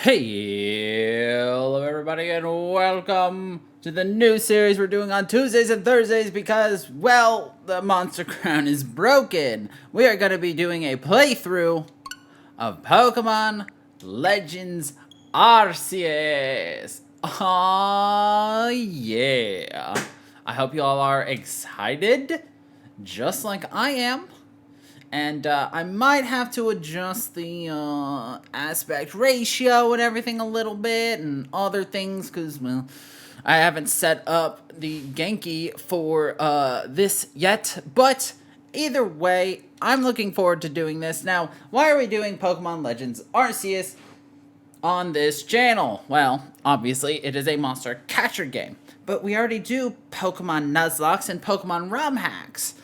Hello everybody and welcome to the new series we're doing on Tuesdays and Thursdays because, well, the Monster Crown is broken. We are going to be doing a playthrough of Pokemon Legends Arceus. Oh yeah. I hope you all are excited, just like I am. And I might have to adjust the aspect ratio and everything a little bit and other things because, well, I haven't set up the Genki for this yet. But either way, I'm looking forward to doing this. Now, why are we doing Pokemon Legends Arceus on this channel? Well, obviously, it is a monster catcher game. But we already do Pokemon Nuzlocke and Pokemon ROM hacks.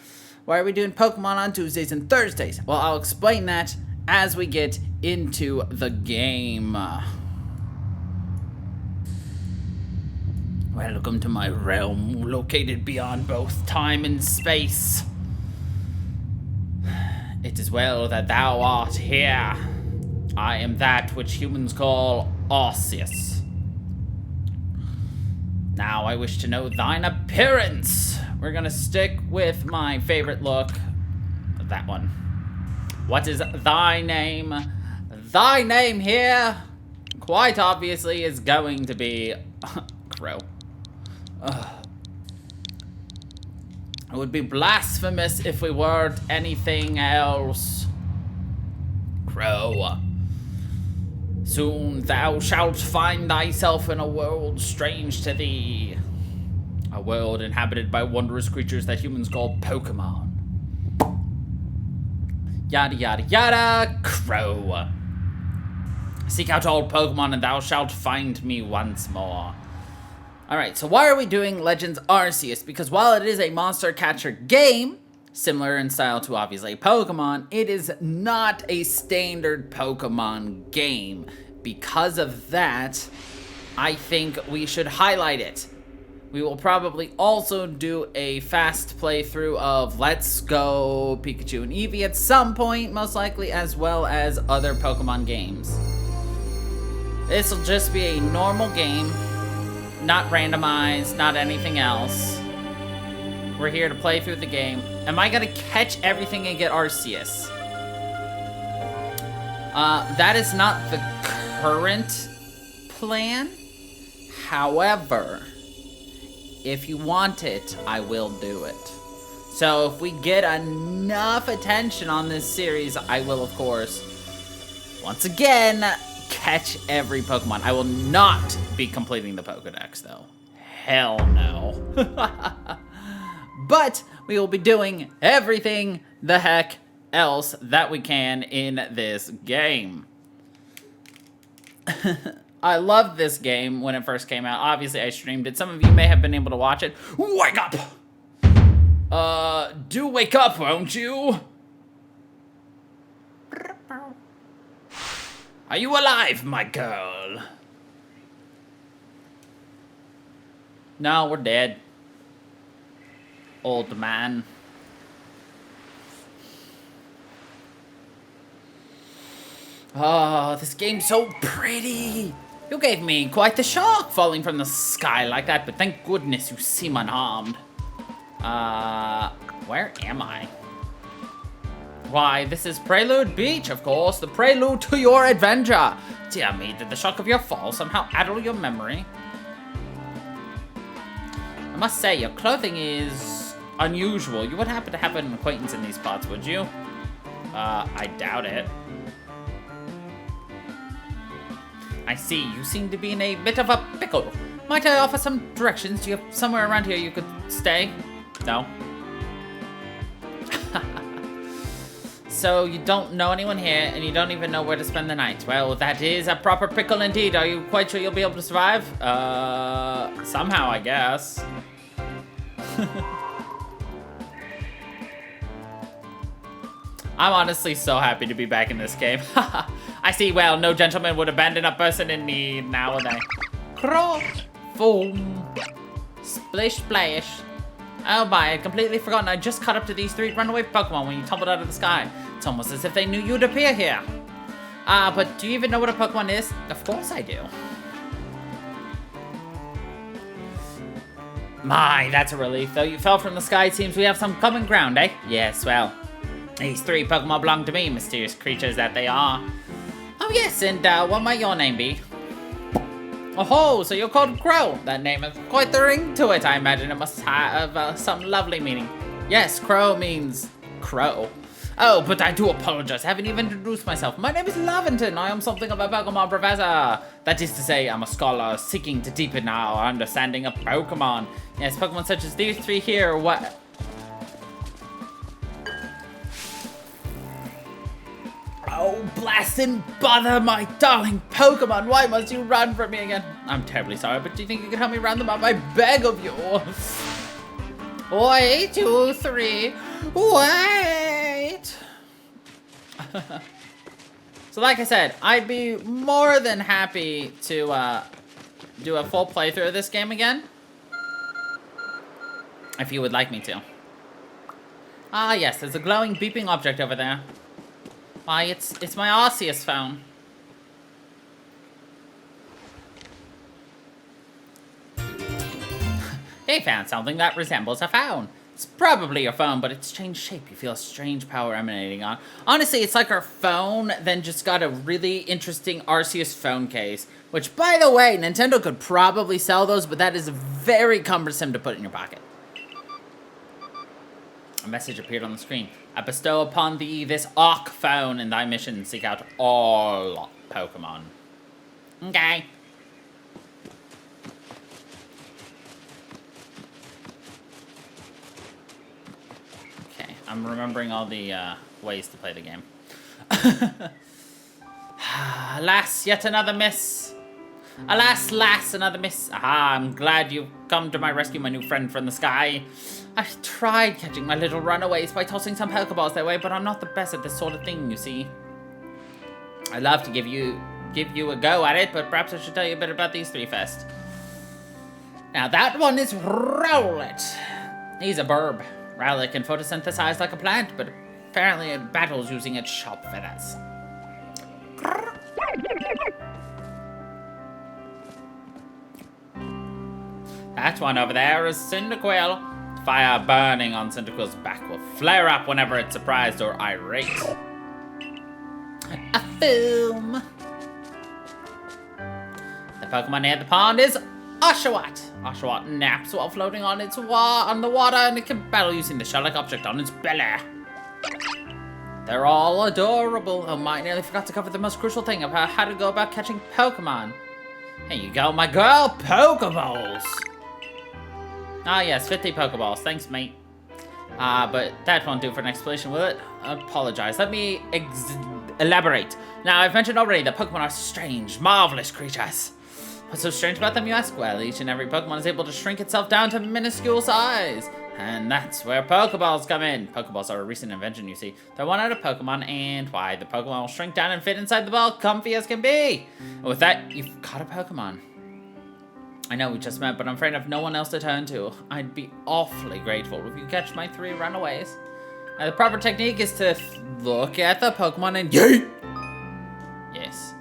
Why are we doing Pokemon on Tuesdays and Thursdays? Well, I'll explain that as we get into the game. Welcome to my realm, located beyond both time and space. It is well that thou art here. I am that which humans call Arceus. Now I wish to know thine appearance. We're gonna stick with my favorite look, that one. What is thy name? Thy name here, quite obviously, is going to be Crow. It would be blasphemous if we weren't anything else. Crow. Soon thou shalt find thyself in a world strange to thee. A world inhabited by wondrous creatures that humans call Pokemon. Yada yada yada, Crow. Seek out all Pokemon and thou shalt find me once more. Alright, so why are we doing Legends Arceus? Because while it is a monster catcher game, similar in style to obviously Pokemon, it is not a standard Pokemon game. Because of that, I think we should highlight it. We will probably also do a fast playthrough of Let's Go Pikachu and Eevee at some point, most likely, as well as other Pokemon games. This will just be a normal game, not randomized, not anything else. We're here to play through the game. Am I gonna catch everything and get Arceus? That is not the current plan. However, if you want it, I will do it. So if we get enough attention on this series, I will, of course, once again, catch every Pokemon. I will not be completing the Pokedex, though. Hell no. But we will be doing everything the heck else that we can in this game. I loved this game when it first came out. Obviously, I streamed it. Some of you may have been able to watch it. Wake up! Do wake up, won't you? Are you alive, my girl? No, we're dead. Old man. Oh, this game's so pretty. You gave me quite the shock falling from the sky like that, but thank goodness you seem unharmed. Where am I? Why, this is Prelude Beach, of course, the prelude to your adventure. Dear me, did the shock of your fall somehow addle your memory? I must say, your clothing is unusual. You would happen to have an acquaintance in these parts, would you? I doubt it. I see, you seem to be in a bit of a pickle. Might I offer some directions? Do you have somewhere around here you could stay? No? So you don't know anyone here, and you don't even know where to spend the night. Well, that is a proper pickle indeed. Are you quite sure you'll be able to survive? Somehow, I guess. I'm honestly so happy to be back in this game. I see, well, no gentleman would abandon a person in need now would they? Crawl, foam, splish, splash. Oh my, I'd completely forgotten I just caught up to these 3 runaway Pokemon when you tumbled out of the sky. It's almost as if they knew you'd appear here. But do you even know what a Pokemon is? Of course I do. My, that's a relief. Though you fell from the sky, it seems we have some common ground, eh? Yes, well, these 3 Pokemon belong to me, mysterious creatures that they are. Oh yes, and what might your name be? Oh, so you're called Crow. That name has quite the ring to it. I imagine it must have some lovely meaning. Yes, Crow means crow. Oh, but I do apologize. I haven't even introduced myself. My name is Laventon. I am something of a Pokemon professor. That is to say, I'm a scholar seeking to deepen our understanding of Pokemon. Yes, Pokemon such as these 3 here. What? Oh, blast and bother, my darling Pokemon. Why must you run from me again? I'm terribly sorry, but do you think you can help me round them up? I beg of you. Wait, 2, 3. Wait. So like I said, I'd be more than happy to do a full playthrough of this game again. If you would like me to. Ah, yes, there's a glowing, beeping object over there. Why, it's my Arceus phone. They found something that resembles a phone. It's probably your phone, but it's changed shape. You feel a strange power emanating on. Honestly, it's like our phone then just got a really interesting Arceus phone case. Which, by the way, Nintendo could probably sell those, but that is very cumbersome to put in your pocket. A message appeared on the screen. I bestow upon thee this Awk Phone in thy mission. Seek out all Pokemon. Okay. Okay, I'm remembering all the ways to play the game. Alas, yet another miss. Alas, another miss. Aha, I'm glad you've come to my rescue, my new friend from the sky. I tried catching my little runaways by tossing some Pokeballs their way, but I'm not the best at this sort of thing, you see. I'd love to give you a go at it, but perhaps I should tell you a bit about these 3 first. Now, that one is Rowlet. He's a burb. Rowlet can photosynthesize like a plant, but apparently it battles using its sharp feathers. That one over there is Cyndaquil. Fire burning on Cyndaquil's back will flare up whenever it's surprised or irate. A boom. The Pokemon near the pond is Oshawott. Oshawott naps while floating on the water, and it can battle using the shell-like object on its belly. They're all adorable. Oh my, I nearly forgot to cover the most crucial thing about how to go about catching Pokemon. Here you go, my girl, Pokeballs. Ah, yes, 50 Pokeballs. Thanks, mate. But that won't do for an explanation, will it? I apologize. Let me elaborate. Now, I've mentioned already that Pokemon are strange, marvelous creatures. What's so strange about them, you ask? Well, each and every Pokemon is able to shrink itself down to minuscule size. And that's where Pokeballs come in. Pokeballs are a recent invention, you see. They're one out of Pokemon, and why? The Pokemon will shrink down and fit inside the ball, comfy as can be. And with that, you've caught a Pokemon. I know we just met, but I'm afraid I have no one else to turn to. I'd be awfully grateful if you catch my 3 runaways. Now, the proper technique is to look at the Pokemon and yeet! Yes.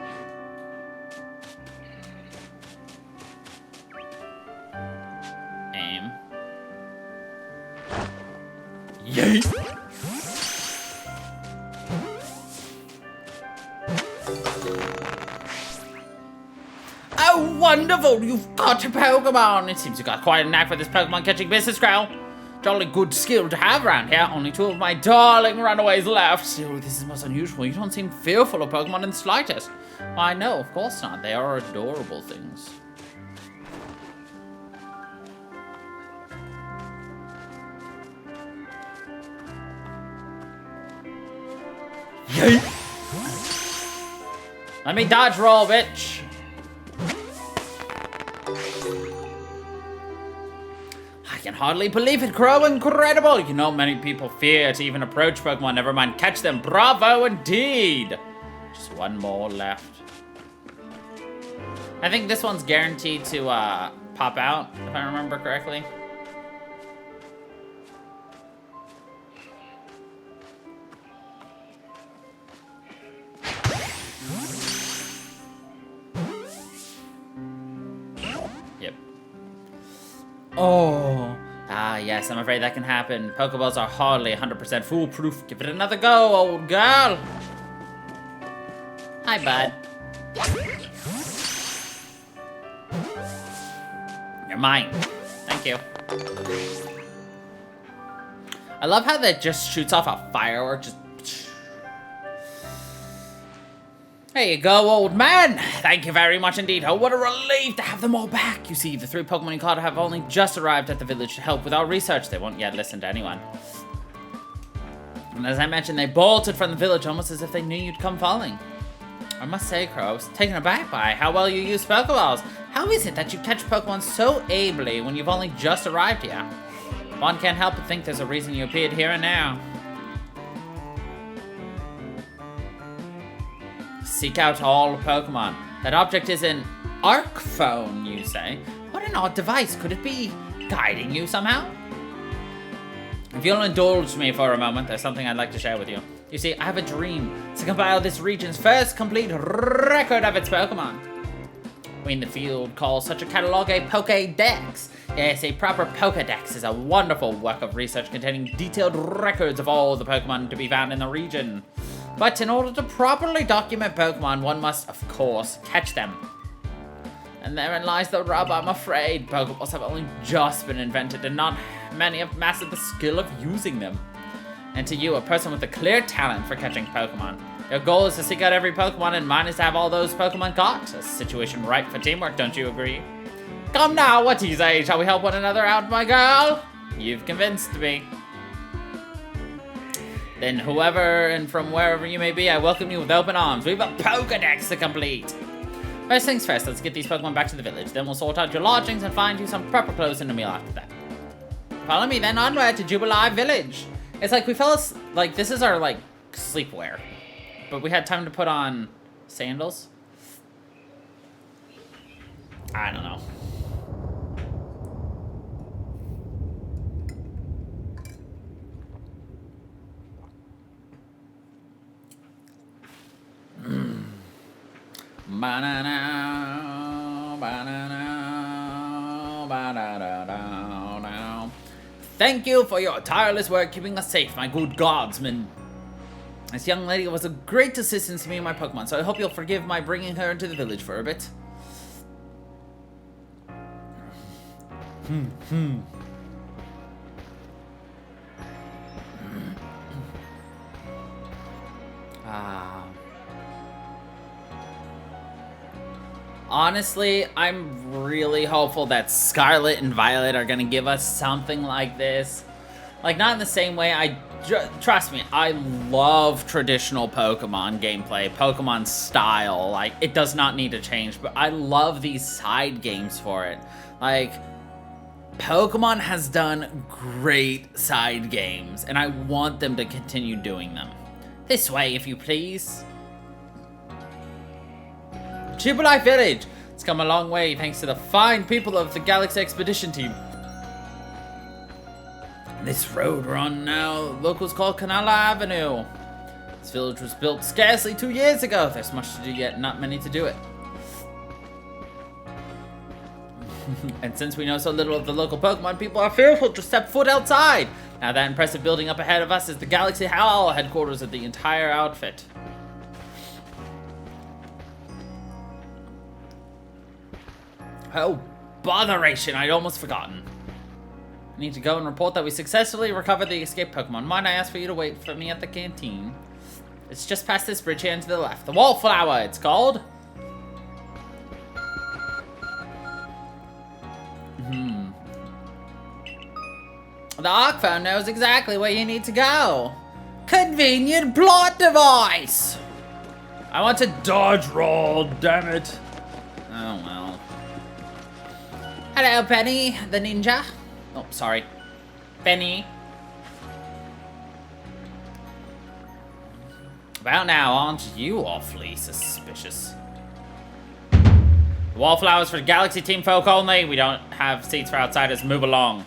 Aim. Yeet! Oh, wonderful! You've got a Pokemon! It seems you've got quite a knack for this Pokemon catching business, Crow. Jolly good skill to have around here. Only 2 of my darling runaways left. Still, this is most unusual. You don't seem fearful of Pokemon in the slightest. Why, no, of course not. They are adorable things. Yeet! Let me dodge roll, bitch. I can hardly believe it, Crow. Incredible. You know, many people fear to even approach Pokemon, never mind catch them. Bravo indeed. Just 1 more left. I think this one's guaranteed to pop out, if I remember correctly. Oh. Ah, yes, I'm afraid that can happen. Pokeballs are hardly 100% foolproof. Give it another go, old girl. Hi, bud. You're mine. Thank you. I love how that just shoots off a firework. Just. There you go, old man. Thank you very much indeed. Oh, what a relief to have them all back. You see, the 3 Pokemon you caught have only just arrived at the village to help with our research. They won't yet listen to anyone. And as I mentioned, they bolted from the village almost as if they knew you'd come falling. I must say, Crow, I was taken aback by how well you use Pokeballs. How is it that you catch Pokemon so ably when you've only just arrived here? One can't help but think there's a reason you appeared here and now. Seek out all Pokemon. That object is an Awk Phone, you say? What an odd device. Could it be guiding you somehow? If you'll indulge me for a moment, there's something I'd like to share with you. You see, I have a dream to compile this region's first complete record of its Pokemon. We in the field call such a catalog a Pokédex. Yes, a proper Pokédex is a wonderful work of research containing detailed records of all the Pokemon to be found in the region. But in order to properly document Pokemon, one must, of course, catch them. And therein lies the rub, I'm afraid. Pokeballs have only just been invented, and not many have mastered the skill of using them. And to you, a person with a clear talent for catching Pokemon, your goal is to seek out every Pokemon, and mine is to have all those Pokemon caught. A situation ripe for teamwork, don't you agree? Come now, what do you say? Shall we help one another out, my girl? You've convinced me. Then whoever and from wherever you may be, I welcome you with open arms. We have a Pokédex to complete. First things first, let's get these Pokemon back to the village. Then we'll sort out your lodgings and find you some proper clothes and a meal after that. Follow me then onward to Jubilee Village. It's like we fell asleep, like this is our like sleepwear. But we had time to put on sandals. I don't know. Thank you for your tireless work keeping us safe, my good guardsman. This young lady was a great assistance to me and my Pokemon, so I hope you'll forgive my bringing her into the village for a bit. Honestly, I'm really hopeful that Scarlet and Violet are gonna give us something like this. Like, not in the same way, trust me, I love traditional Pokemon gameplay, Pokemon style. Like, it does not need to change, but I love these side games for it. Like, Pokemon has done great side games, and I want them to continue doing them. This way, if you please. Jubilee Village! It's come a long way thanks to the fine people of the Galaxy Expedition team. This road we're on now, locals call Canal Avenue. This village was built scarcely 2 years ago. There's much to do yet, not many to do it. And since we know so little of the local Pokemon, people are fearful to step foot outside. Now that impressive building up ahead of us is the Galaxy Howl, headquarters of the entire outfit. Oh, botheration, I'd almost forgotten. I need to go and report that we successfully recovered the escaped Pokemon. Might I ask for you to wait for me at the canteen? It's just past this bridge here and to the left. The Wallflower, it's called. The Awk Phone knows exactly where you need to go. Convenient plot device! I want to dodge roll, damn it. Oh well. Hello, Penny, the ninja. Oh, sorry. Penny. Well now, aren't you awfully suspicious? Wallflowers for Galaxy Team folk only. We don't have seats for outsiders. Move along.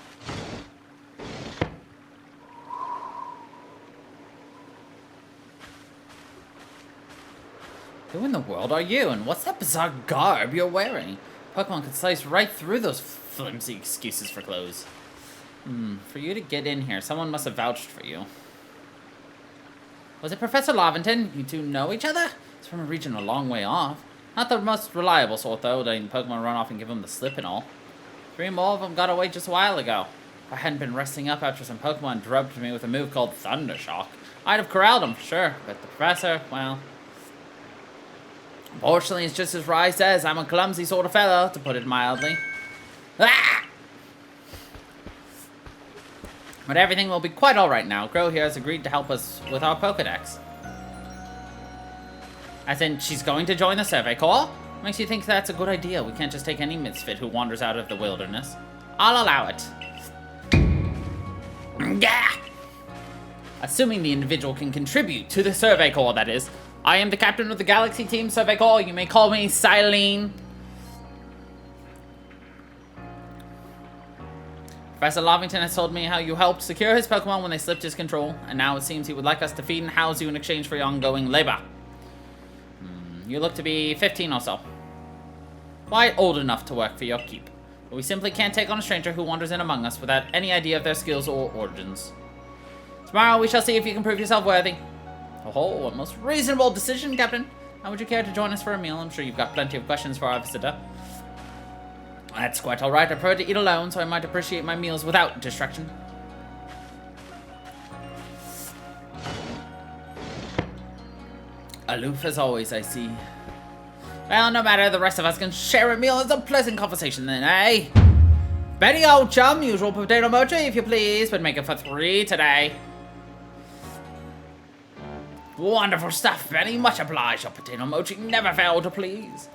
Who in the world are you? And what's that bizarre garb you're wearing? Pokemon could slice right through those flimsy excuses for clothes. For you to get in here, someone must have vouched for you. Was it Professor Lavington? You two know each other? He's from a region a long way off. Not the most reliable sort, though, letting Pokemon run off and give him the slip and all. 3 more of them got away just a while ago. If I hadn't been resting up after some Pokemon drubbed me with a move called Thunder Shock, I'd have corralled them for sure. But the Professor, well... Unfortunately, it's just as Rai says, I'm a clumsy sort of fellow, to put it mildly. Ah! But everything will be quite alright now. Grow here has agreed to help us with our Pokedex. As in, she's going to join the Survey Corps? Makes you think that's a good idea. We can't just take any misfit who wanders out of the wilderness. I'll allow it. Yeah! Assuming the individual can contribute to the Survey Corps, that is. I am the captain of the Galaxy Team Survey Corps. You may call me Silene. Professor Lavington has told me how you helped secure his Pokemon when they slipped his control, and now it seems he would like us to feed and house you in exchange for your ongoing labor. You look to be 15 or so. Quite old enough to work for your keep. But we simply can't take on a stranger who wanders in among us without any idea of their skills or origins. Tomorrow we shall see if you can prove yourself worthy. Oh, a most reasonable decision, Captain. How would you care to join us for a meal? I'm sure you've got plenty of questions for our visitor. That's quite alright. I prefer to eat alone, so I might appreciate my meals without distraction. Aloof as always, I see. Well, no matter, the rest of us can share a meal. It's a pleasant conversation then, eh? Betty, old chum, usual potato mochi, if you please, but make it for 3 today. Wonderful stuff, Benny. Much obliged. Your potato mochi never failed to please.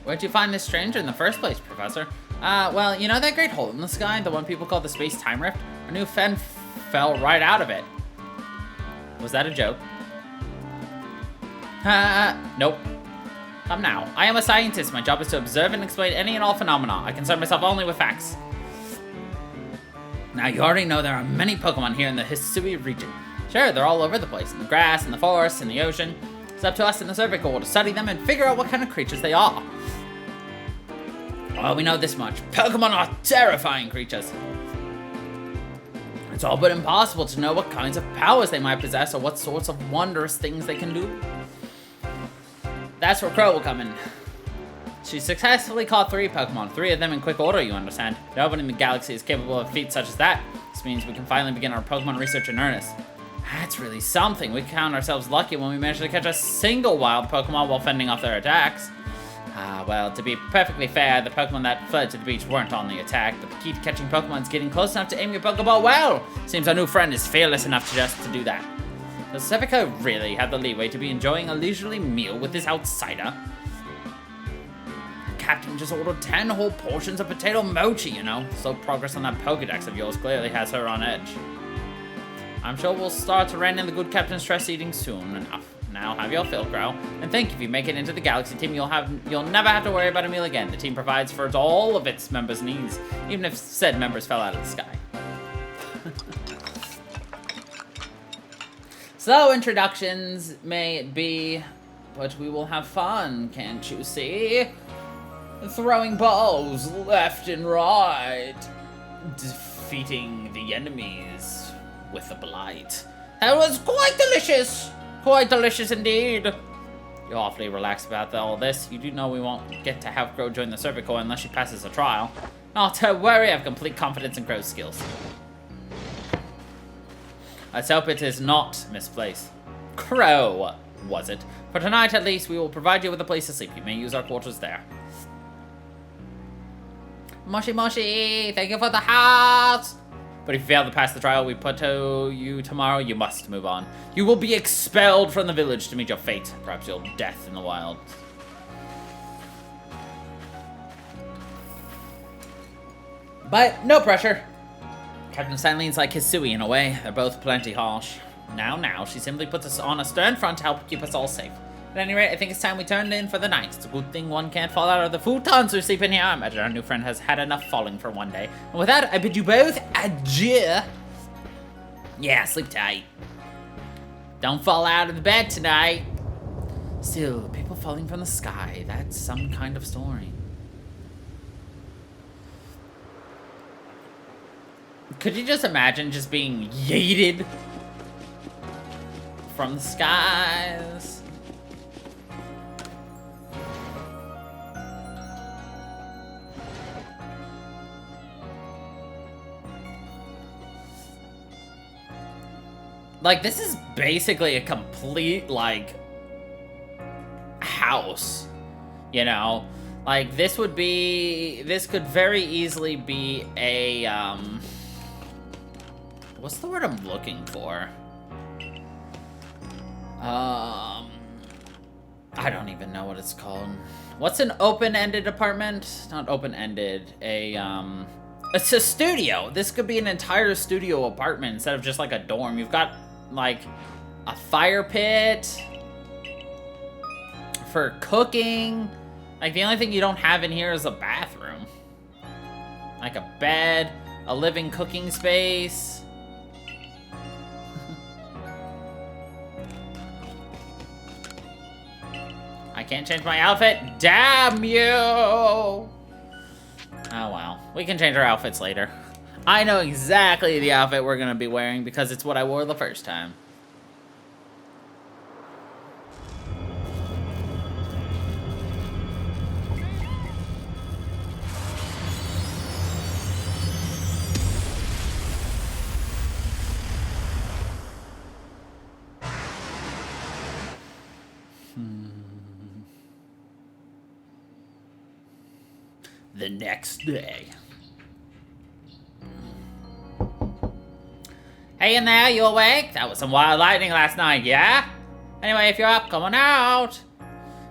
Where'd you find this stranger in the first place, Professor? Well, you know that great hole in the sky? The one people call the space-time rift? Our new friend fell right out of it. Was that a joke? Nope. Come now. I am a scientist. My job is to observe and explain any and all phenomena. I concern myself only with facts. Now, you already know there are many Pokemon here in the Hisui region. Sure, they're all over the place. In the grass, in the forest, in the ocean. It's up to us in the Survey Corps to study them and figure out what kind of creatures they are. Well, we know this much. Pokemon are terrifying creatures. It's all but impossible to know what kinds of powers they might possess or what sorts of wondrous things they can do. That's where Crow will come in. She successfully caught 3 Pokemon, 3 of them in quick order, you understand. Nobody in the galaxy is capable of feats such as that. This means we can finally begin our Pokemon research in earnest. That's really something. We count ourselves lucky when we manage to catch a single wild Pokemon while fending off their attacks. Well, to be perfectly fair, the Pokemon that fled to the beach weren't on the attack, but the key to catching Pokemon is getting close enough to aim your Pokeball well. Seems our new friend is fearless enough to do that. Does Sevika really have the leeway to be enjoying a leisurely meal with this outsider? The captain just ordered 10 whole portions of potato mochi, you know. Slow progress on that Pokedex of yours clearly has her on edge. I'm sure we'll start to rein in the good captain's stress eating soon enough. Now have your fill, Crow. And think, if you make it into the Galaxy team, you'll never have to worry about a meal again. The team provides for all of its members' needs, even if said members fell out of the sky. So, introductions may be, but we will have fun, can't you see? Throwing balls left and right. Defeating the enemies with a blight. That was quite delicious! Quite delicious indeed. You're awfully relaxed about all this. You do know we won't get to have Crow join the Survey Corps unless she passes a trial. Not to worry, I have complete confidence in Crow's skills. Let's hope it is not misplaced. Crow, was it? For tonight, at least, we will provide you with a place to sleep. You may use our quarters there. Moshi Moshi, thank you for the house! But if you fail to pass the trial we put to you tomorrow, you must move on. You will be expelled from the village to meet your fate. Perhaps your death in the wild. But no pressure. Captain Silene's like Hisui in a way. They're both plenty harsh. Now, she simply puts us on a stern front to help keep us all safe. At any rate, I think it's time we turned in for the night. It's a good thing one can't fall out of the futons who sleep in here. I imagine our new friend has had enough falling for one day. And with that, I bid you both adieu. Yeah, sleep tight. Don't fall out of the bed tonight. Still, people falling from the sky, that's some kind of story. Could you just imagine just being yeeted from the skies? Like, this is basically a complete, like, house, you know? Like, this could very easily be a, what's the word I'm looking for? I don't even know what it's called. What's an open-ended apartment? Not open-ended, it's a studio. This could be an entire studio apartment instead of just like a dorm. You've got, like, a fire pit for cooking. Like, the only thing you don't have in here is a bathroom. Like a bed, a living cooking space. I can't change my outfit. Damn you! Oh, well. We can change our outfits later. I know exactly the outfit we're gonna be wearing because it's what I wore the first time. The next day. Hey in there, you awake? That was some wild lightning last night, yeah? Anyway, if you're up, come on out.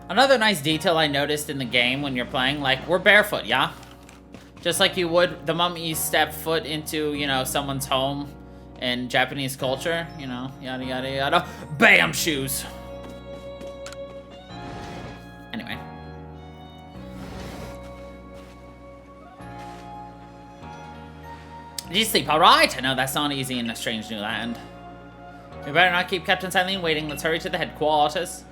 Another nice detail I noticed in the game when you're playing, like, we're barefoot, yeah? Just like you would the moment you step foot into, you know, someone's home in Japanese culture, you know, yada yada yada. Bam! Shoes. Anyway. Did you sleep alright? I know that's not easy in a strange new land. We better not keep Captain Silene waiting. Let's hurry to the headquarters.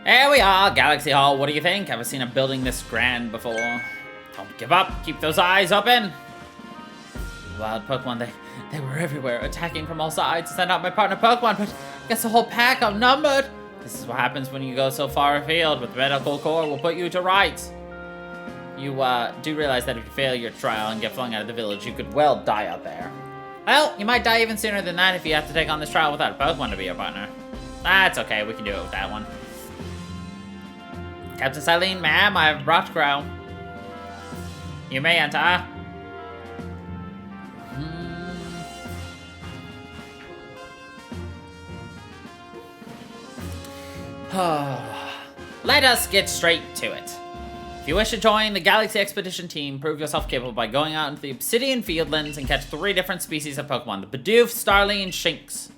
Here we are, Galaxy Hall. What do you think? Ever seen a building this grand before? Don't give up. Keep those eyes open. Wild Pokemon, they were everywhere, attacking from all sides. Send out my partner Pokemon, but I guess the whole pack outnumbered. This is what happens when you go so far afield. With Medical Corps, we'll put you to rights. You do realize that if you fail your trial and get flung out of the village, you could well die out there. Well, you might die even sooner than that if you have to take on this trial without a Pokemon to be your partner. That's okay, we can do it with that one. Captain Silene, ma'am, I have brought Crow. You may enter. Let us get straight to it. If you wish to join the Galaxy Expedition team, prove yourself capable by going out into the Obsidian Fieldlands and catch 3 different species of Pokemon. The Bidoof, Starly, and Shinx.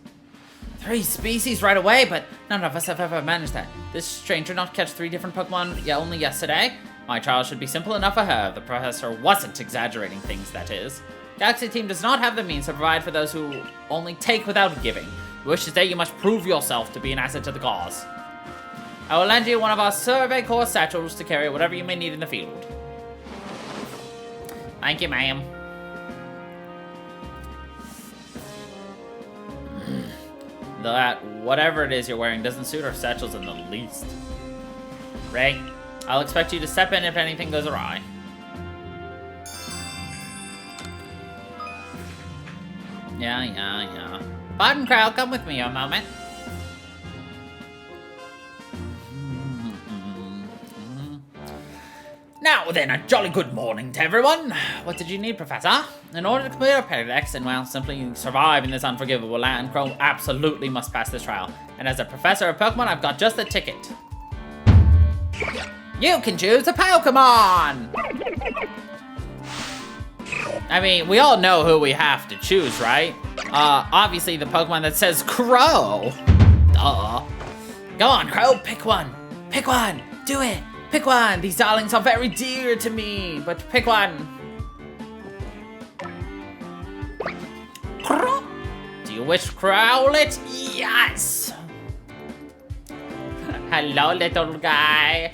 3 species right away, but none of us have ever managed that. This stranger not catch 3 different Pokemon only yesterday? My trial should be simple enough for her. The professor wasn't exaggerating things, that is. Galaxy team does not have the means to provide for those who only take without giving. If you wish to stay, you must prove yourself to be an asset to the cause. I will lend you one of our Survey Corps satchels to carry whatever you may need in the field. Thank you, ma'am. That whatever it is you're wearing doesn't suit our satchels in the least. Ray, I'll expect you to step in if anything goes awry. Yeah. Pardon, Crow, come with me a moment. Now then, a jolly good morning to everyone. What did you need, Professor? In order to complete our Pokédex and, well, simply survive in this unforgivable land, Crow absolutely must pass this trial. And as a professor of Pokemon, I've got just the ticket. You can choose a Pokemon! I mean, we all know who we have to choose, right? Obviously the Pokemon that says Crow. Duh. Go on, Crow, pick one. Pick one! Do it! Pick one! These darlings are very dear to me, but pick one! Do you wish to crowl it? Yes! Hello, little guy.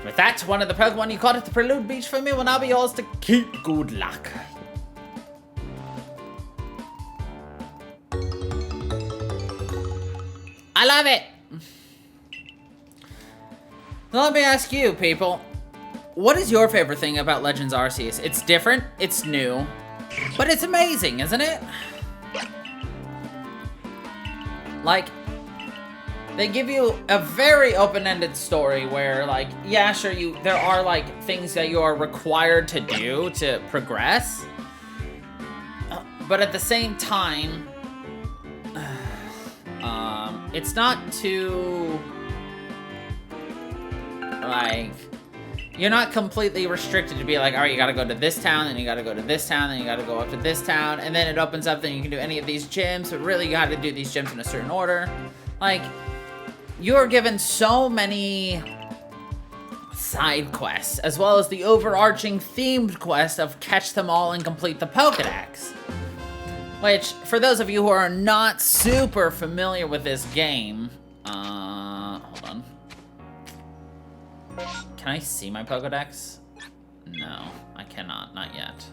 With that, one of the Pokemon you caught at the Prelude Beach for me will now be yours to keep. Good luck. I love it! Now let me ask you, people. What is your favorite thing about Legends Arceus? It's different, it's new, but it's amazing, isn't it? Like, they give you a very open-ended story where, like, yeah, sure, there are, like, things that you are required to do to progress. But at the same time, it's not too, like, you're not completely restricted to be like, all right, you gotta go to this town, then you gotta go to this town, then you gotta go up to this town, and then it opens up, then you can do any of these gyms, but really you gotta do these gyms in a certain order. Like, you are given so many side quests, as well as the overarching themed quest of catch them all and complete the Pokédex. Which, for those of you who are not super familiar with this game, hold on. Can I see my Pokédex? No, I cannot, not yet.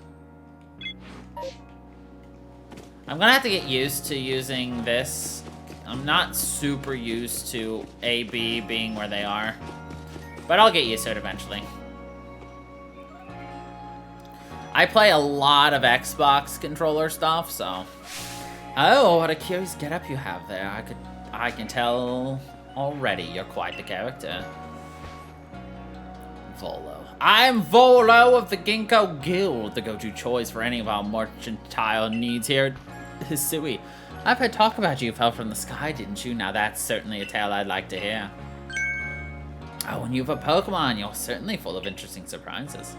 I'm gonna have to get used to using this. I'm not super used to A, B being where they are, but I'll get used to it eventually. I play a lot of Xbox controller stuff, so. Oh, what a curious getup you have there. I can tell already you're quite the character. Volo. I'm Volo of the Ginkgo Guild, the go-to choice for any of our mercantile needs here at Stewie. I've heard talk about you fell from the sky, didn't you? Now that's certainly a tale I'd like to hear. Oh, when you have a Pokemon, you're certainly full of interesting surprises.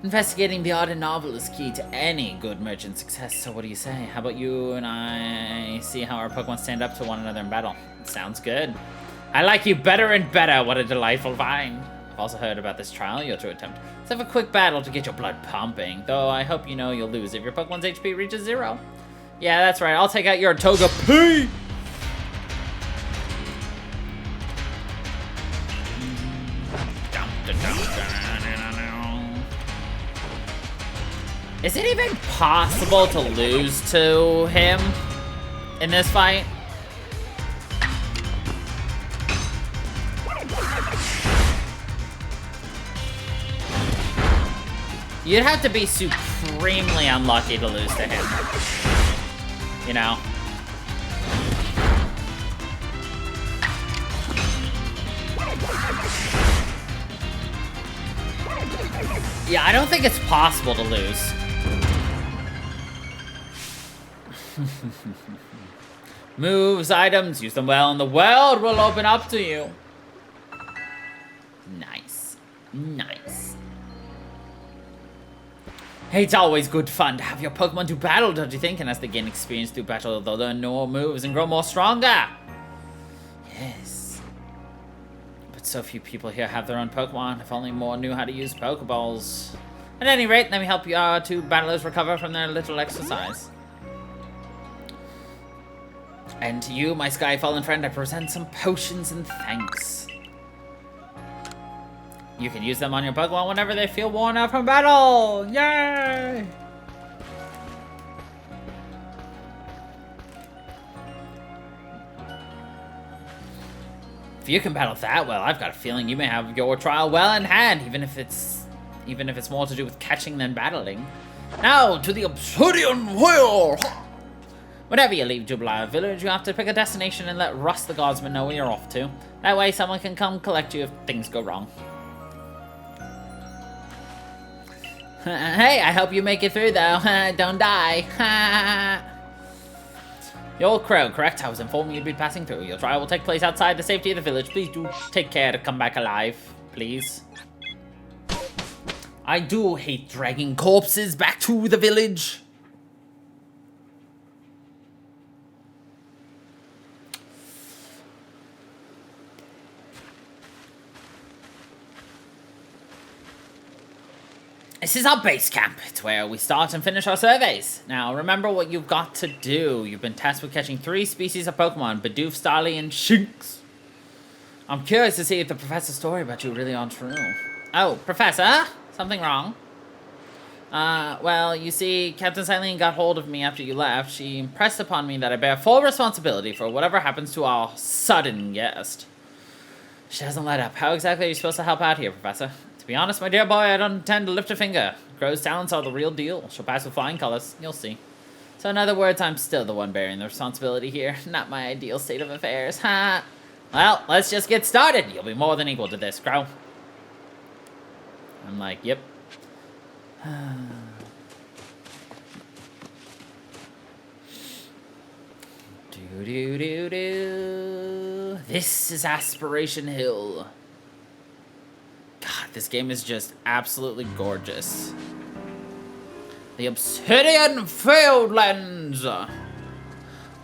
Investigating the odd and novel is key to any good merchant success, so what do you say? How about you and I see how our Pokemon stand up to one another in battle? Sounds good. I like you better and better, what a delightful find. I've also heard about this trial you're to attempt. Let's have a quick battle to get your blood pumping, though I hope you know you'll lose if your Pokemon's HP reaches 0. Yeah, that's right, I'll take out your Togepi! Is it even possible to lose to him in this fight? You'd have to be supremely unlucky to lose to him. You know? Yeah, I don't think it's possible to lose. Moves, items, use them well, and the world will open up to you. Nice. Nice. Hey, it's always good fun to have your Pokemon do battle, don't you think? And as they gain experience through battle, they'll learn more moves and grow more stronger. Yes. But so few people here have their own Pokemon. If only more knew how to use Pokeballs. At any rate, let me help you two battlers recover from their little exercise. And to you, my sky-fallen friend, I present some potions and thanks. You can use them on your Pokemon whenever they feel worn out from battle! Yay! If you can battle that well, I've got a feeling you may have your trial well in hand, even if it's more to do with catching than battling. Now, to the Obsidian Wheel! Whenever you leave Jubilee Village, you have to pick a destination and let Russ the Guardsman know where you're off to. That way, someone can come collect you if things go wrong. Hey, I hope you make it through, though. Don't die. The old crow, correct? I was informed you'd be passing through. Your trial will take place outside the safety of the village. Please do take care to come back alive, please. I do hate dragging corpses back to the village. This is our base camp. It's where we start and finish our surveys. Now, remember what you've got to do. You've been tasked with catching 3 species of Pokemon, Bidoof, Starly, and Shinx. I'm curious to see if the professor's story about you really are true. Oh, Professor? Something wrong? Well, you see, Captain Silene got hold of me after you left. She impressed upon me that I bear full responsibility for whatever happens to our sudden guest. She hasn't let up. How exactly are you supposed to help out here, Professor? To be honest, my dear boy, I don't intend to lift a finger. Crow's talents are the real deal. She'll pass with flying colors. You'll see. So in other words, I'm still the one bearing the responsibility here. Not my ideal state of affairs. Ha! Well, let's just get started. You'll be more than equal to this, Crow. I'm like, yep. Do. This is Aspiration Hill. God, this game is just absolutely gorgeous. The Obsidian Fieldlands.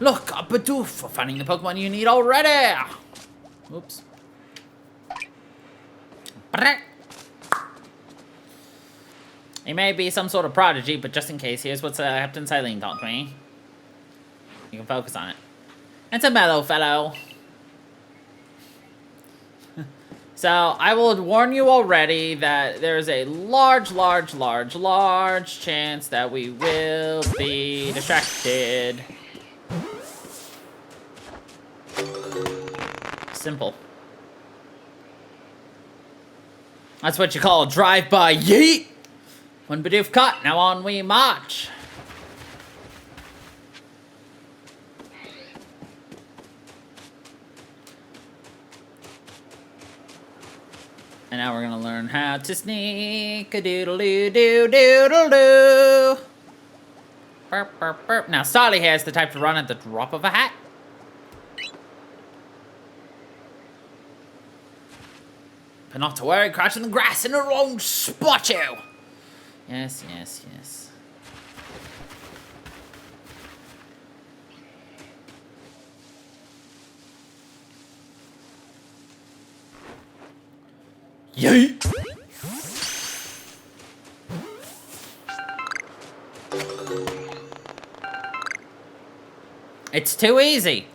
Look, a Bidoof for finding the Pokemon you need already. Oops. He may be some sort of prodigy, but just in case, here's what Captain Silene taught me. You can focus on it. It's a mellow fellow. So, I will warn you already that there's a large chance that we will be distracted. Simple. That's what you call a drive-by yeet. When Bidoof caught, now on we march. And now we're gonna learn how to sneak a doodle-doo-doo-doodle-doo. Burp, burp, burp. Now, Starly here is the type to run at the drop of a hat. But not to worry, crouch in the grass and it won't spot you. Yes, yes, yes. Yeet! It's too easy.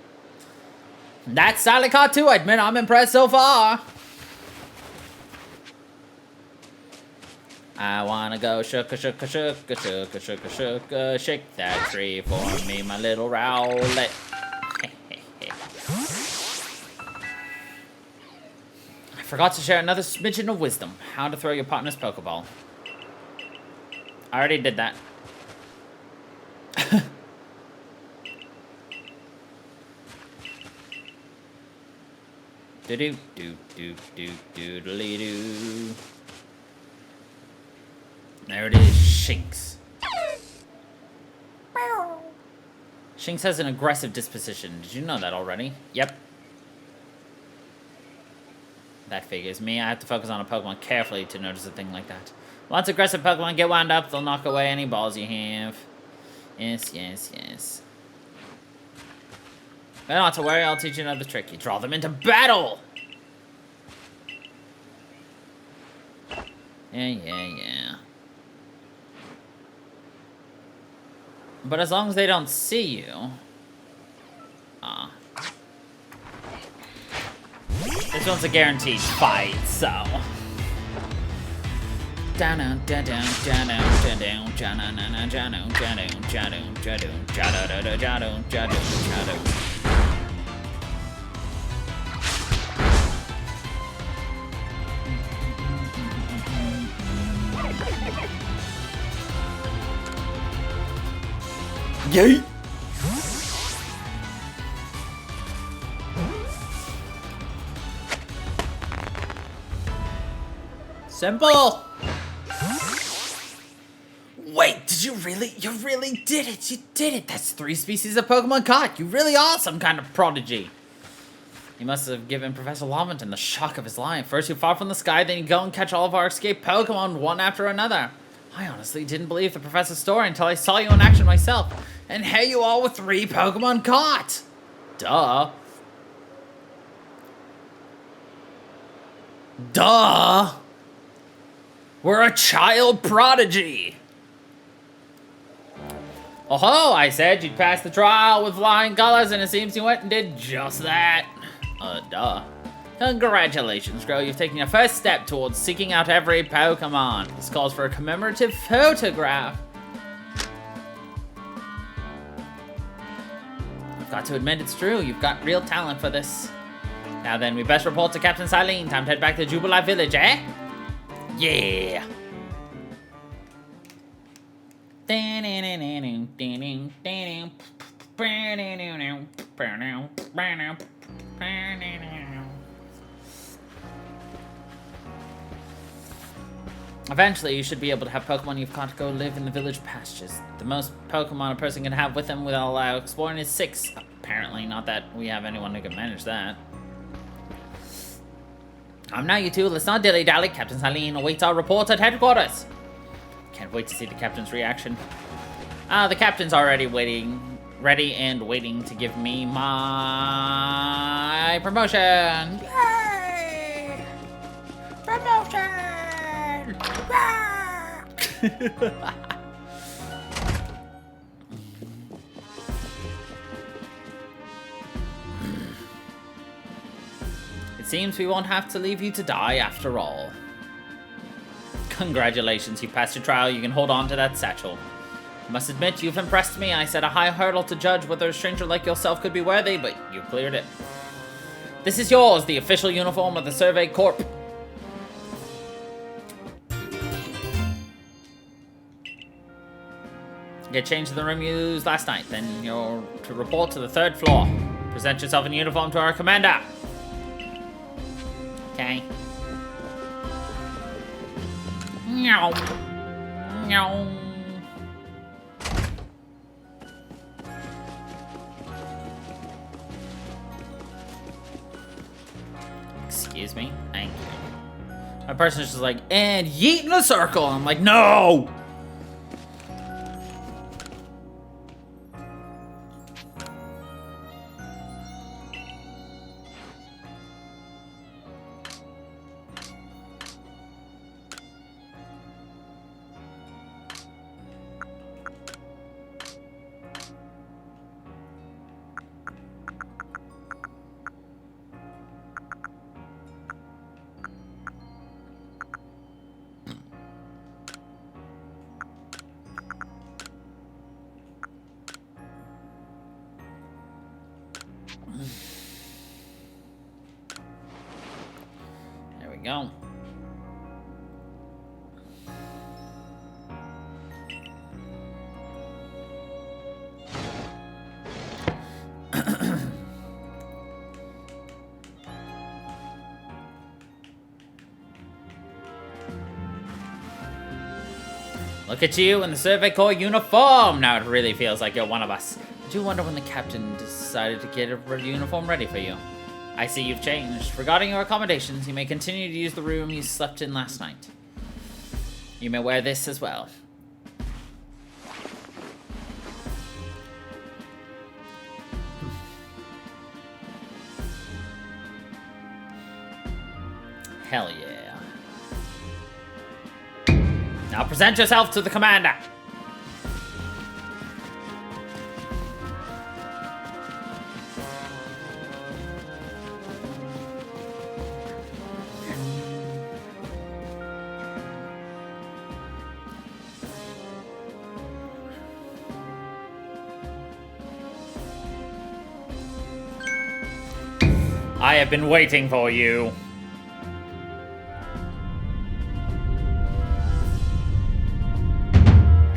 That's Starly caught too. I admit I'm impressed so far. I wanna go shooka shooka shooka shooka shooka shooka, shake that tree for me, my little Rowlet. I forgot to share another smidgen of wisdom. How to throw your partner's Pokeball. I already did that. Do do do do do doodly doo. There it is, Shinx. Shinx has an aggressive disposition. Did you know that already? Yep. That figures me. I have to focus on a Pokemon carefully to notice a thing like that. Once aggressive Pokemon get wound up, they'll knock away any balls you have. Yes, yes, yes. But not to worry, I'll teach you another trick. You draw them into battle! Yeah. But as long as they don't see you... This one's a guaranteed fight, so... Yeet! Simple! Wait, did you really? You really did it! You did it! That's 3 species of Pokemon caught! You really are some kind of prodigy! You must have given Professor Lawmenton the shock of his life. First you fall from the sky, then you go and catch all of our escaped Pokemon one after another. I honestly didn't believe the professor's story until I saw you in action myself. And here you are with 3 Pokemon caught! Duh. Duh! We're a child prodigy! Oh-ho, I said you'd pass the trial with flying colors, and it seems you went and did just that. Duh. Congratulations, Grow. You've taken your first step towards seeking out every Pokémon. This calls for a commemorative photograph. I've got to admit it's true. You've got real talent for this. Now then, we best report to Captain Silene. Time to head back to Jubilee Village, eh? Yeah. Eventually, you should be able to have Pokemon you've caught go live in the village pastures. The most Pokemon a person can have with them while exploring is 6. Apparently, not that we have anyone who can manage that. Now you two, let's not dilly-dally. Captain Silene awaits our report at headquarters. Can't wait to see the captain's reaction. The captain's already ready and waiting to give me my promotion. Yay! Promotion! It seems we won't have to leave you to die after all. Congratulations, you passed your trial. You can hold on to that satchel. I must admit, you've impressed me. I set a high hurdle to judge whether a stranger like yourself could be worthy, but you cleared it. This is yours, the official uniform of the Survey Corp. Get changed to the room you used last night. Then you're to report to the 3rd floor. Present yourself in uniform to our commander. Okay. Meow. Meow. Excuse me? Thank you. My person's just like, and yeet in a circle. I'm like, no! There we go. Look at you in the Survey Corps uniform! Now it really feels like you're one of us. I do wonder when the captain decided to get a uniform ready for you. I see you've changed. Regarding your accommodations, you may continue to use the room you slept in last night. You may wear this as well. Hell yeah. Now present yourself to the commander. I have been waiting for you.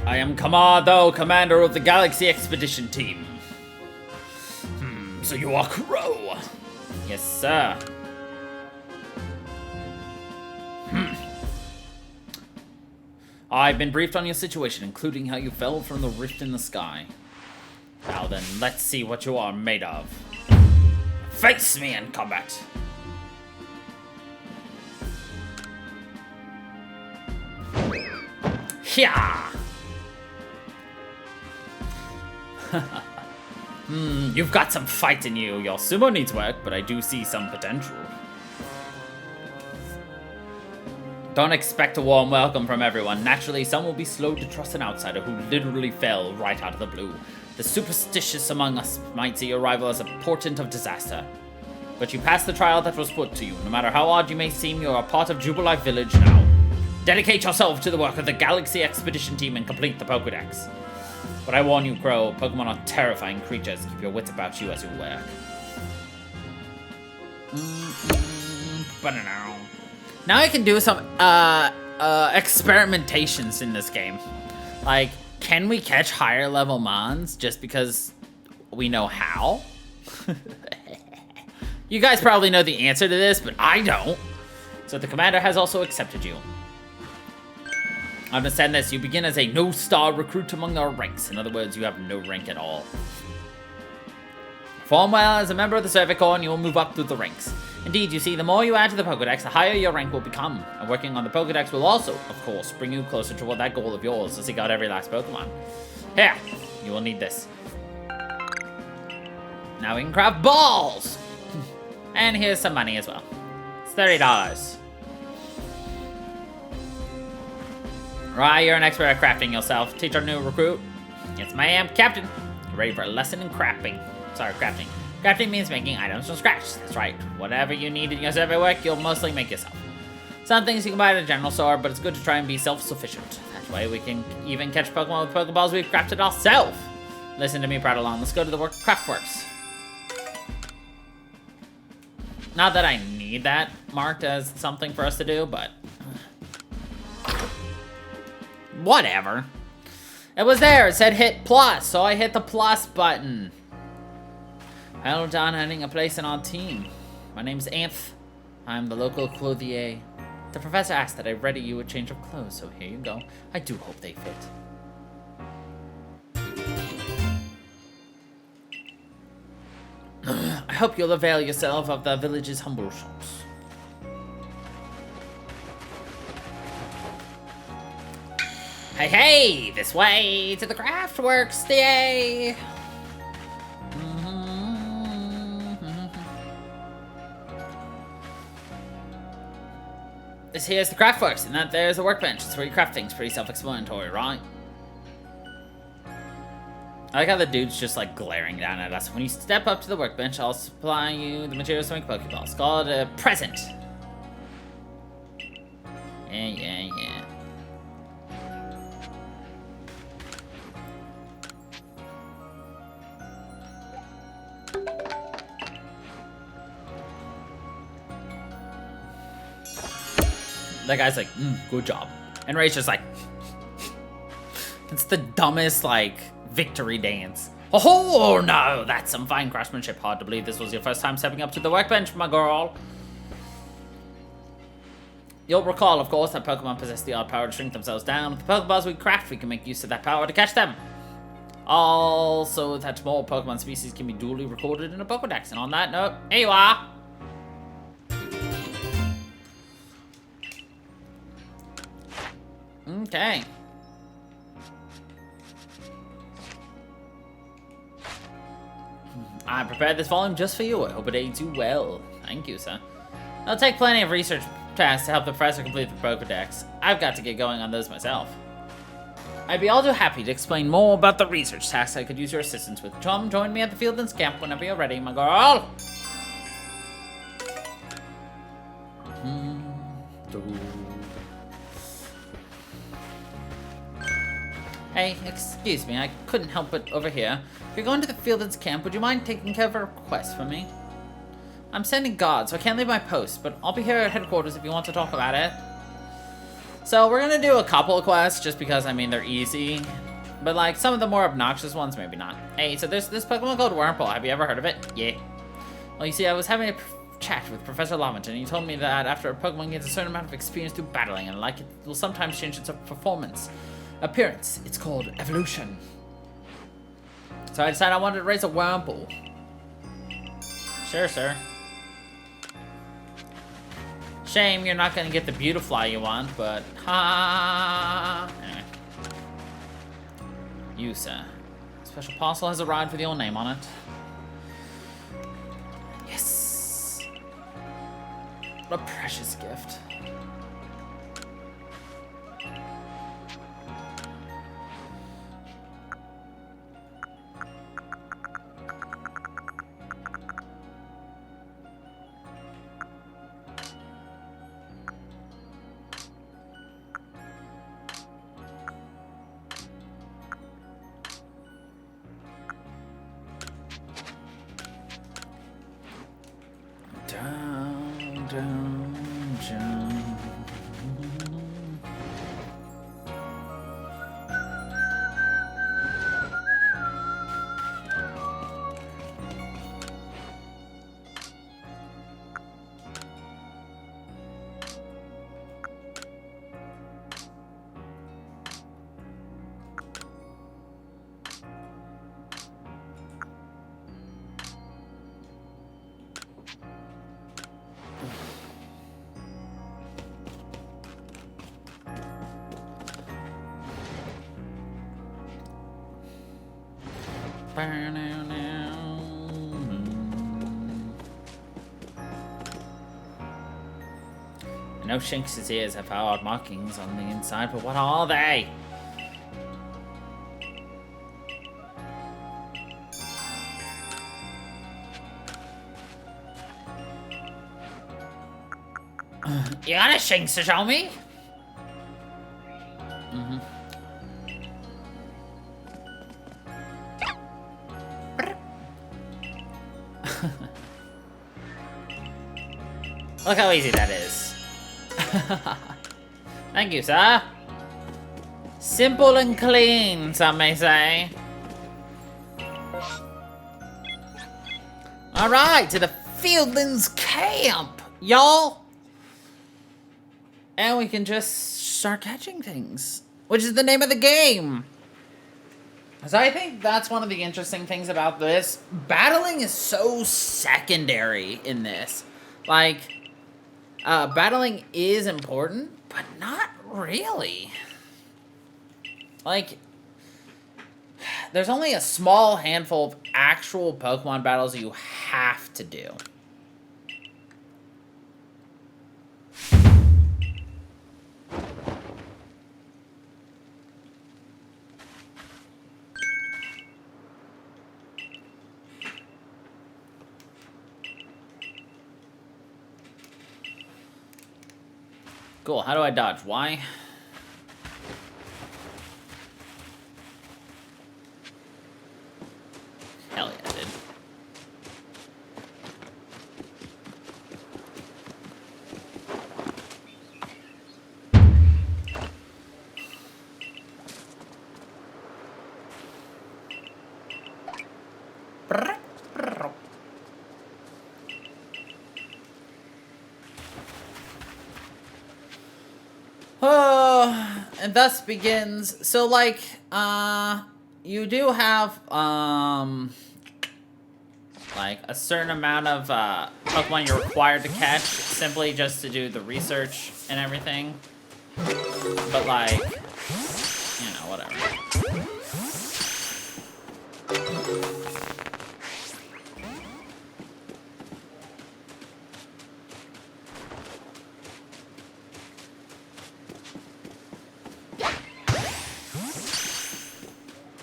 I am Kamado, commander of the Galaxy Expedition Team. So you are Crow? Yes, sir. I've been briefed on your situation, including how you fell from the rift in the sky. Now then, let's see what you are made of. Face me in combat! Hya! You've got some fight in you. Your sumo needs work, but I do see some potential. Don't expect a warm welcome from everyone. Naturally, some will be slow to trust an outsider who literally fell right out of the blue. The superstitious among us might see your arrival as a portent of disaster. But you passed the trial that was put to you. No matter how odd you may seem, you are a part of Jubilife Village now. Dedicate yourself to the work of the Galaxy Expedition Team and complete the Pokédex. But I warn you, Crow, Pokemon are terrifying creatures. Keep your wits about you as you work. Now I can do some experimentations in this game. Like, can we catch higher level Mons just because we know how? You guys probably know the answer to this, but I don't. So the commander has also accepted you. Understand this, you begin as a no-star recruit among our ranks. In other words, you have no rank at all. Perform well as a member of the Survey Corps and you will move up through the ranks. Indeed, you see, the more you add to the Pokédex, the higher your rank will become. And working on the Pokédex will also, of course, bring you closer toward that goal of yours to seek out every last Pokemon. Here, you will need this. Now we can craft balls! And here's some money as well. It's $30. Right, you're an expert at crafting yourself. Teach our new recruit. Yes, ma'am, Captain. You're ready for a lesson in crafting. Sorry, crafting. Crafting means making items from scratch. That's right. Whatever you need in your survey work, you'll mostly make yourself. Some things you can buy at a general store, but it's good to try and be self-sufficient. That way we can even catch Pokemon with Pokeballs we've crafted ourselves. Listen to me, Prattlon. Let's go to the Craftworks. Not that I need that marked as something for us to do, but whatever. It was there. It said hit plus, so I hit the plus button. Well done adding a place in our team. My name's Anth. I'm the local Clothier. The professor asked that I ready you a change of clothes, so here you go. I do hope they fit. I hope you'll avail yourself of the village's humble shops. Hey, hey! This way to the Craftworks, yay! This here's the Craftworks, and that there's a workbench. It's where you craft things. Pretty self-explanatory, right? I like how the dude's just like glaring down at us. When you step up to the workbench, I'll supply you the materials to make Pokeballs. It's called a present. Yeah. That guy's like, good job. And Ray's just like, it's the dumbest, like, victory dance. Oh, no, that's some fine craftsmanship. Hard to believe this was your first time stepping up to the workbench, my girl. You'll recall, of course, that Pokemon possess the odd power to shrink themselves down. With the Pokeballs we craft, we can make use of that power to catch them. Also, that more Pokemon species can be duly recorded in a Pokedex. And on that note, here you are. Okay. I prepared this volume just for you. I hope it aids you well. Thank you, sir. I'll take plenty of research tasks to help the professor complete the Pokédex. I've got to get going on those myself. I'd be all too happy to explain more about the research tasks I could use your assistance with. Come join me at the Fieldlands camp whenever you're ready, my girl. Hey, excuse me, I couldn't help but overhear. If you're going to the Fieldlands camp, would you mind taking care of a request for me? I'm sending guards, so I can't leave my post, but I'll be here at headquarters if you want to talk about it. So we're gonna do a couple of quests, just because, I mean, they're easy. But, like, some of the more obnoxious ones, maybe not. Hey, so there's this Pokemon called Wurmple. Have you ever heard of it? Yeah. Well, you see, I was having a chat with Professor Lawington, and he told me that after a Pokemon gets a certain amount of experience through battling, and like it will sometimes change its performance. Appearance. It's called evolution. So I decided I wanted to raise a Wurmple. Sure, sir. Shame you're not gonna get the Beautifly you want, but ha. Anyway. You, sir. Special parcel has arrived with your name on it. Yes. What a precious gift. I know Shinx's ears have hard markings on the inside, but what are they? You got a Shinx to show me? Look how easy that is. Thank you, sir. Simple and clean, some may say. Alright, to the Fieldlands camp, y'all. And we can just start catching things, which is the name of the game. So I think that's one of the interesting things about this. Battling is so secondary in this. Like, battling is important, but not really. Like, there's only a small handful of actual Pokemon battles you have to do. Cool, how do I dodge? Why? Hell yeah, dude. And thus begins, so like, you do have, like, a certain amount of, Pokemon you're required to catch, simply just to do the research and everything. But like, you know, whatever.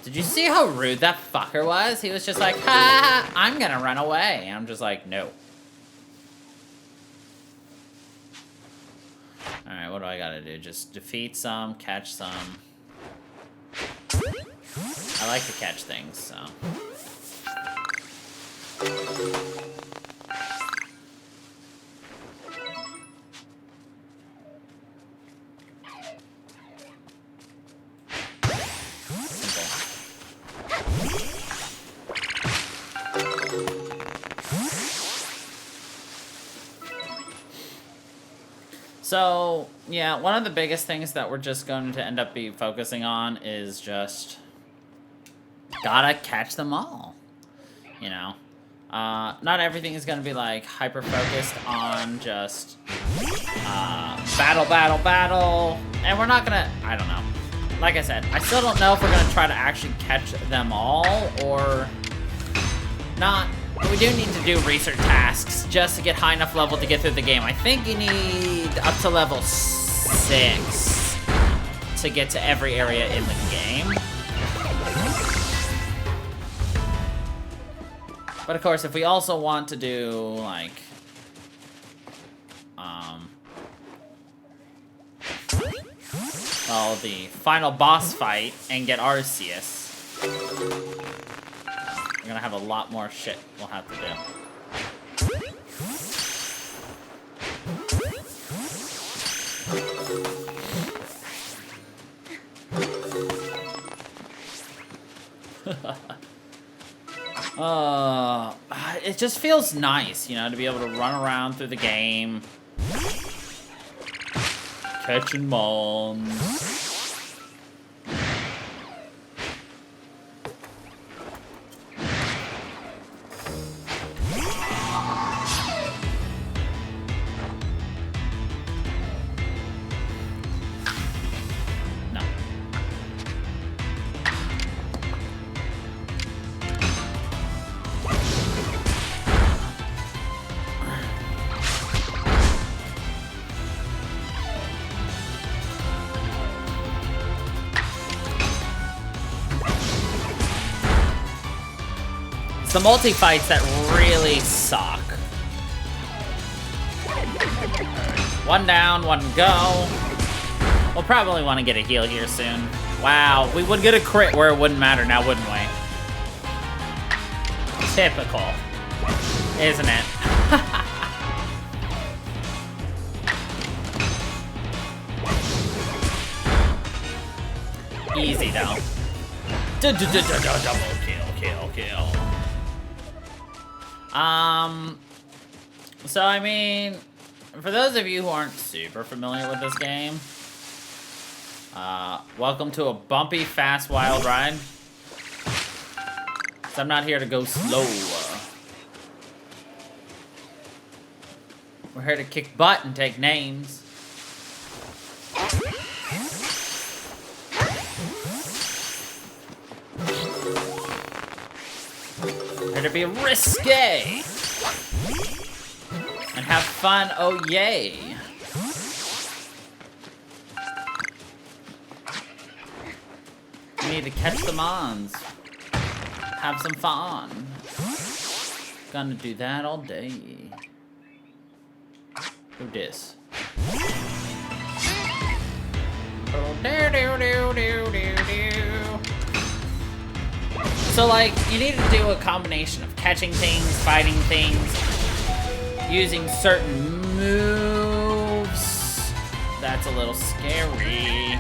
Did you see how rude that fucker was? He was just like, ha, I'm gonna run away. And I'm just like, no. Alright, what do I gotta do? Just defeat some, catch some. I like to catch things, so. So, yeah, one of the biggest things that we're just going to end up focusing on is just gotta catch them all, you know? Not everything is going to be, like, hyper-focused on just battle, and we're not gonna, I don't know. Like I said, I still don't know if we're gonna try to actually catch them all, or not. We do need to do research tasks just to get high enough level to get through the game. I think you need up to level 6 to get to every area in the game. But of course, if we also want to do, like, well, the final boss fight and get Arceus, we're gonna have a lot more shit we'll have to do. It just feels nice, you know, to be able to run around through the game, catching Mons. the multi-fights that really suck. One down, one go. We'll probably want to get a heal here soon. Wow, we would get a crit where it wouldn't matter now, wouldn't we? Typical, isn't it? Easy though. Double kill. So I mean, for those of you who aren't super familiar with this game, welcome to a bumpy, fast, wild ride. So I'm not here to go slow. We're here to kick butt and take names. Here to be risque and have fun, oh yay. We need to catch the Mons. Have some fun. Gonna do that all day. Who dis? So like, you need to do a combination of catching things, fighting things, using certain moves. That's a little scary.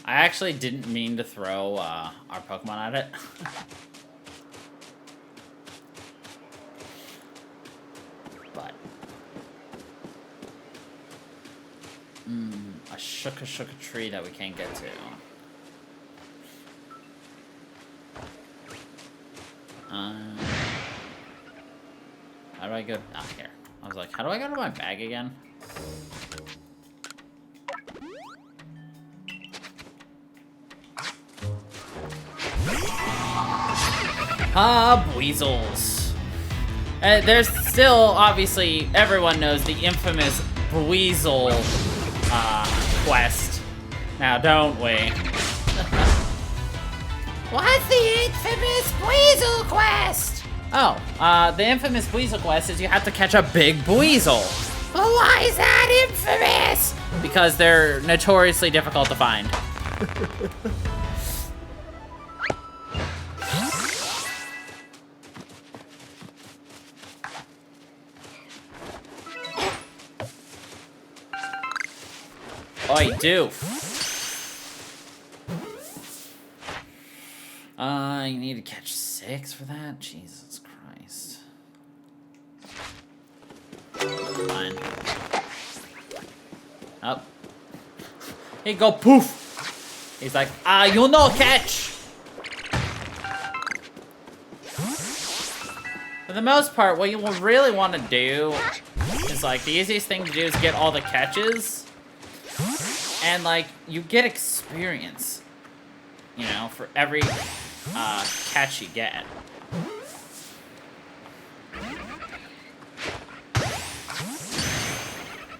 I actually didn't mean to throw our Pokemon at it. But I shook a tree that we can't get to. How do I go? Ah, here. I was like, how do I go to my bag again? Weasels. There's still, obviously, everyone knows the infamous Weasel quest. Now, don't we? What's the infamous Weasel quest? Oh, the infamous Weasel quest is you have to catch a big Weasel. Well, why is that infamous? Because they're notoriously difficult to find. I do. You need to catch 6 for that? Jesus Christ. Fine. Up. He go poof. He's like, you no catch. For the most part, what you will really want to do is like, the easiest thing to do is get all the catches. And like, you get experience, you know, for every catch you get.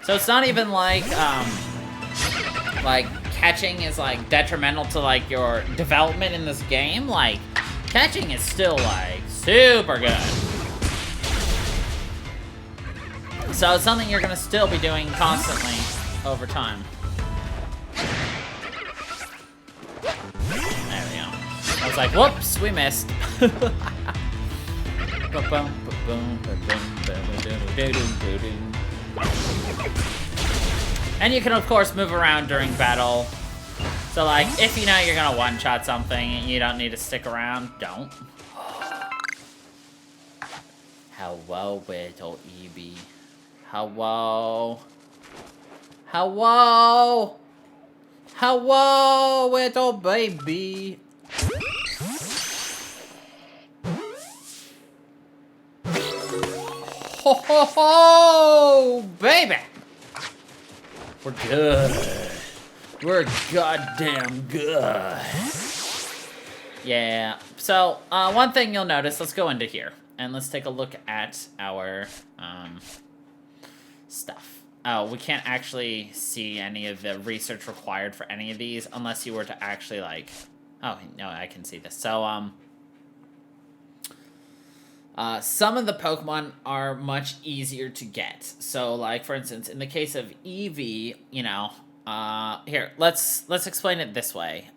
So it's not even like catching is like detrimental to like your development in this game. Like, catching is still like super good. So it's something you're gonna still be doing constantly over time. There we go. I was like, whoops, we missed. And you can, of course, move around during battle. So, like, if you know you're gonna one-shot something and you don't need to stick around, don't. Hello, little Eevee. Hello. Hello. Hello, little baby. Ho, ho, ho, baby. We're good. We're goddamn good. Yeah, so one thing you'll notice, let's go into here and let's take a look at our stuff. Oh, we can't actually see any of the research required for any of these unless you were to actually like, oh, no, I can see this. So, some of the Pokemon are much easier to get. So, like, for instance, in the case of Eevee, you know, here, let's explain it this way.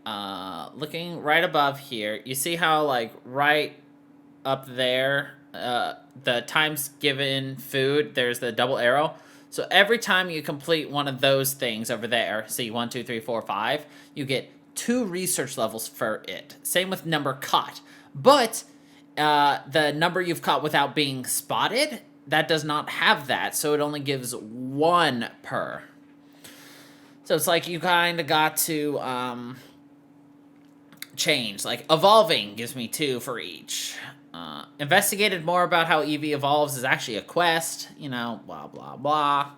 Looking right above here, you see how, like, right up there, the times given food, there's the double arrow. So every time you complete one of those things over there, see 1, 2, 3, 4, 5, you get 2 research levels for it. Same with number caught. But the number you've caught without being spotted, that does not have that. So it only gives 1 per. So it's like you kind of got to change. Like evolving gives me 2 for each. Investigated more about how Eevee evolves is actually a quest, you know, blah, blah, blah.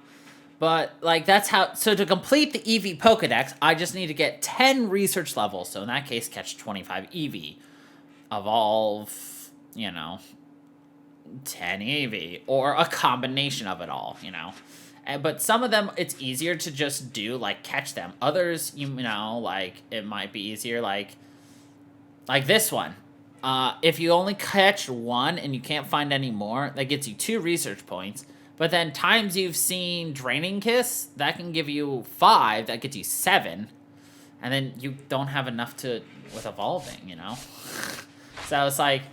But, like, that's how... So, to complete the Eevee Pokedex, I just need to get 10 research levels. So, in that case, catch 25 Eevee. Evolve, you know, 10 Eevee. Or a combination of it all, you know. But some of them, it's easier to just do, like, catch them. Others, you know, like, it might be easier, like this one. If you only catch 1 and you can't find any more, that gets you 2 research points. But then times you've seen Draining Kiss, that can give you 5. That gets you 7. And then you don't have enough to with evolving, you know? So it's like,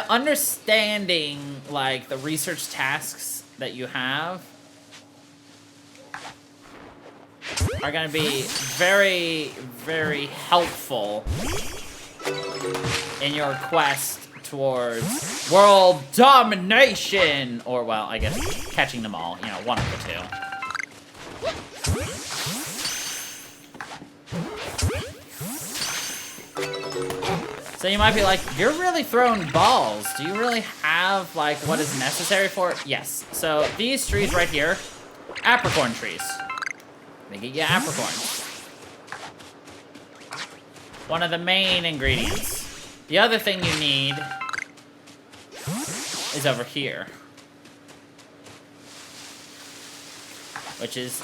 understanding, like, the research tasks that you have are going to be very, very helpful in your quest towards world domination, or, well, I guess catching them all, you know, one of the 2. So you might be like, you're really throwing balls. Do you really have, like, what is necessary for it? Yes. So these trees right here, apricorn trees. They get you apricorns. One of the main ingredients. The other thing you need is over here. Which is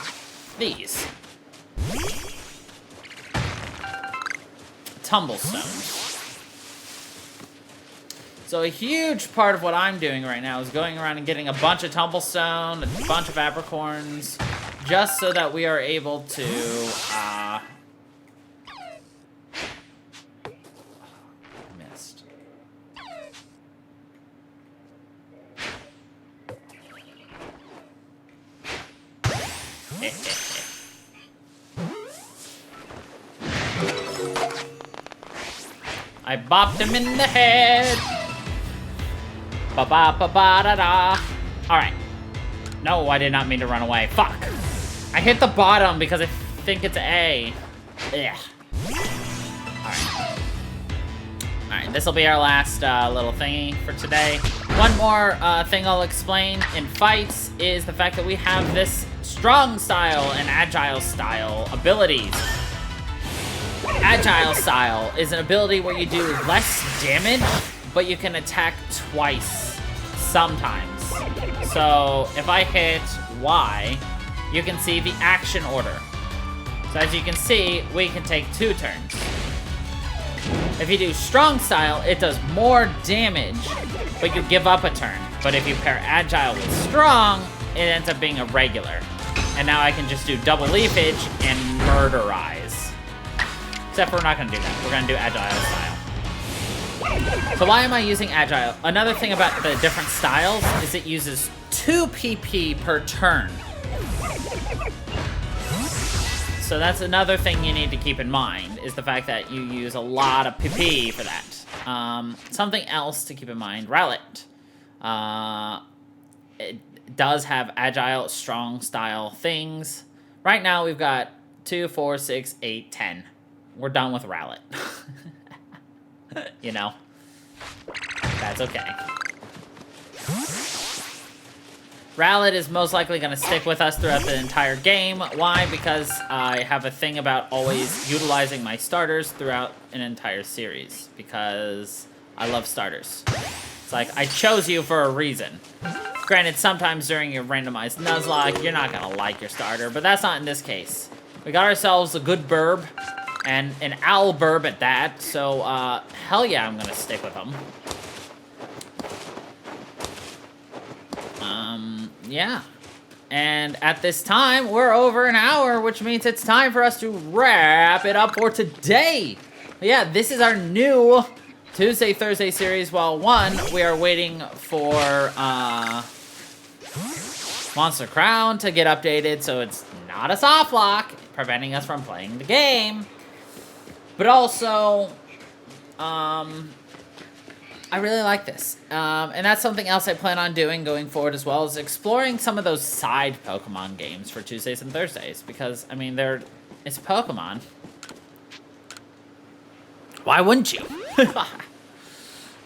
these. Tumblestones. So a huge part of what I'm doing right now is going around and getting a bunch of tumblestone, a bunch of apricorns, just so that we are able to, missed. I bopped him in the head. Ba-ba-ba-ba-da-da. Alright. No, I did not mean to run away. Fuck. I hit the bottom because I think it's A. Ugh. Alright. Alright, this will be our last little thingy for today. One more thing I'll explain in fights is the fact that we have this strong style and agile style abilities. Agile style is an ability where you do less damage, but you can attack twice sometimes. So if I hit Y, you can see the action order. So as you can see, we can take 2 turns. If you do strong style, it does more damage, but you give up a turn. But if you pair agile with strong, it ends up being a regular. And now I can just do double leafage and murderize. Except for we're not gonna do that. We're gonna do agile style. So why am I using agile? Another thing about the different styles is it uses 2 PP per turn. So that's another thing you need to keep in mind, is the fact that you use a lot of PP for that. Something else to keep in mind, Rowlet. It does have agile, strong style things. Right now we've got 2, 4, 6, 8, 10. We're done with Rowlet. You know? That's okay. Rowlet is most likely going to stick with us throughout the entire game. Why? Because I have a thing about always utilizing my starters throughout an entire series. Because I love starters. It's like, I chose you for a reason. Granted, sometimes during your randomized Nuzlocke, you're not going to like your starter, but that's not in this case. We got ourselves a good burb, and an owl burb at that, so, hell yeah, I'm going to stick with him. Yeah. And at this time, we're over an hour, which means it's time for us to wrap it up for today. Yeah, this is our new Tuesday, Thursday series. Well, one, we are waiting for, Monster Crown to get updated, so it's not a soft lock, preventing us from playing the game. But also, I really like this. And that's something else I plan on doing going forward as well, is exploring some of those side Pokemon games for Tuesdays and Thursdays. Because, I mean, it's Pokemon. Why wouldn't you?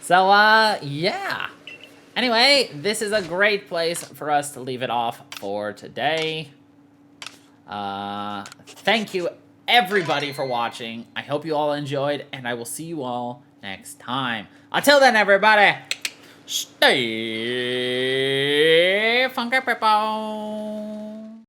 So, yeah. Anyway, this is a great place for us to leave it off for today. Thank you, everybody, for watching. I hope you all enjoyed, and I will see you all next time. Until then, everybody, stay funky, people.